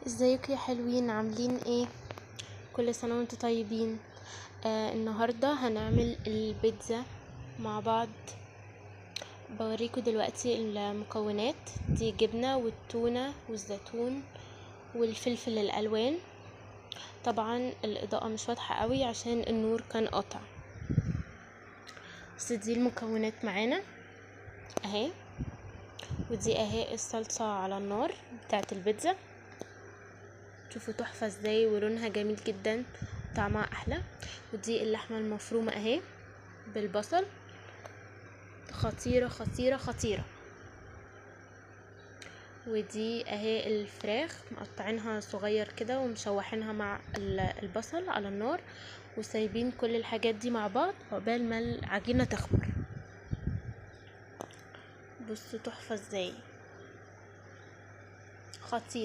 ازيكم يا حلوين؟ عاملين ايه؟ كل سنة وانتم طيبين. النهاردة هنعمل البيتزا مع بعض. بوريكم دلوقتي المكونات. دي جبنة والتونة والزيتون والفلفل الالوان. طبعا الاضاءة مش واضحة قوي عشان النور كان قاطع، بس دي المكونات معانا اهي. ودي اهي الصلصة على النار بتاعت البيتزا. شوفوا تحفة ازاي ولونها جميل جدا، طعمها احلى. ودي اللحمة المفرومة اهي بالبصل، خطيرة خطيرة خطيرة. ودي اهي الفراخ مقطعينها صغير كده ومشوحينها مع البصل على النار، وسايبين كل الحاجات دي مع بعض عقبال ما العجينة تخمر. بصوا تحفة ازاي، خطيرة.